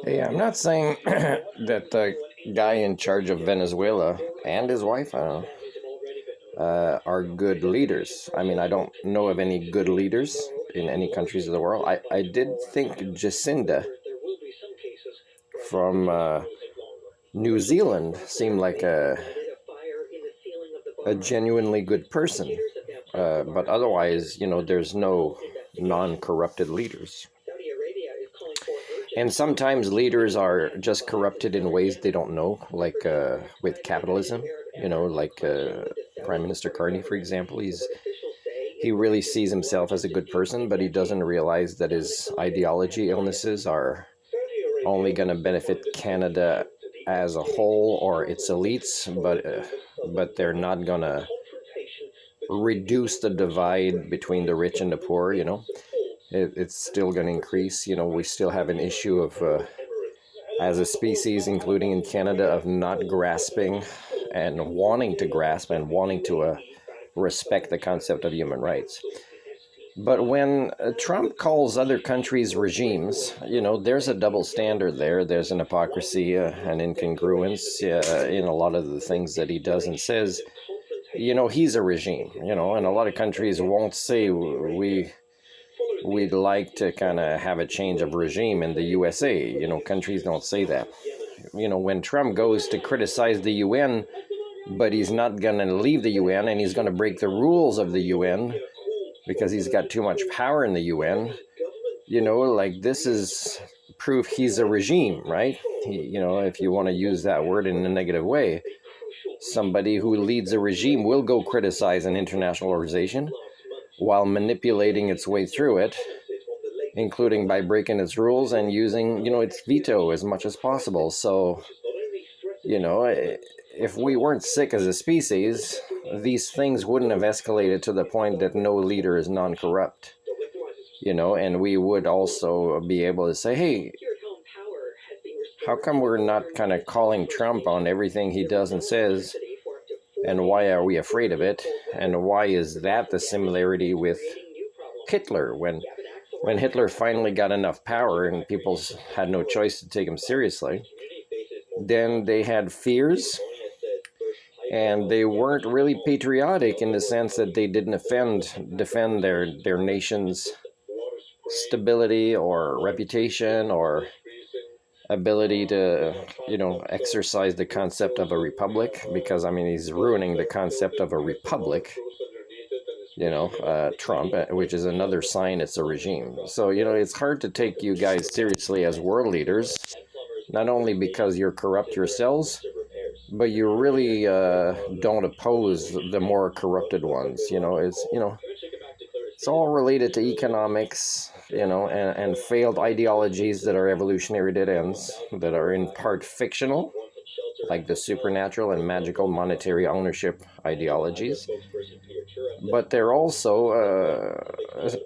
Hey, I'm not saying that the guy in charge of Venezuela and his wife, are good leaders. I mean, I don't know of any good leaders in any countries of the world. I did think Jacinda from New Zealand seemed like a genuinely good person. But otherwise, there's no non-corrupted leaders. And sometimes leaders are just corrupted in ways they don't know, like with capitalism. Like Prime Minister Carney, for example. He really sees himself as a good person, but he doesn't realize that his ideology illnesses are only going to benefit Canada as a whole or its elites, but they're not going to reduce the divide between the rich and the poor. It's still going to increase. We still have an issue of as a species, including in Canada, of not grasping and wanting to grasp and wanting to respect the concept of human rights. But when Trump calls other countries regimes, there's a double standard there. There's an hypocrisy, an incongruence in a lot of the things that he does and says. He's a regime, and a lot of countries won't say we'd like to kind of have a change of regime in the USA. Countries don't say that. When Trump goes to criticize the UN, but he's not going to leave the UN and he's going to break the rules of the UN because he's got too much power in the UN, like this is proof he's a regime, right? If you want to use that word in a negative way, somebody who leads a regime will go criticize an international organization while manipulating its way through it, including by breaking its rules and using, its veto as much as possible. So, if we weren't sick as a species, these things wouldn't have escalated to the point that no leader is non-corrupt, and we would also be able to say, hey, how come we're not kind of calling Trump on everything he does and says, and why are we afraid of it, and why is that the similarity with Hitler? When Hitler finally got enough power and people had no choice to take him seriously, then they had fears, and they weren't really patriotic in the sense that they didn't defend their nation's stability or reputation or ability to exercise the concept of a republic, because he's ruining the concept of a republic, Trump, which is another sign it's a regime. So it's hard to take you guys seriously as world leaders, not only because you're corrupt yourselves, but you really don't oppose the more corrupted ones. It's all related to economics, and failed ideologies that are evolutionary dead ends, that are in part fictional, like the supernatural and magical monetary ownership ideologies. But they're also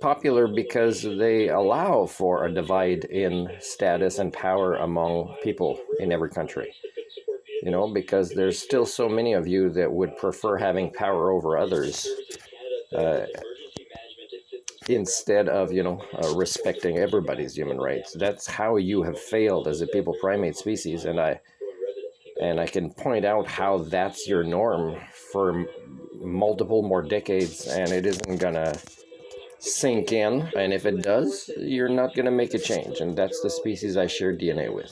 popular because they allow for a divide in status and power among people in every country. Because there's still so many of you that would prefer having power over others instead of, respecting everybody's human rights. That's how you have failed as a people primate species, and I can point out how that's your norm for multiple more decades, and it isn't gonna sink in. And if it does, you're not gonna make a change, and that's the species I share DNA with.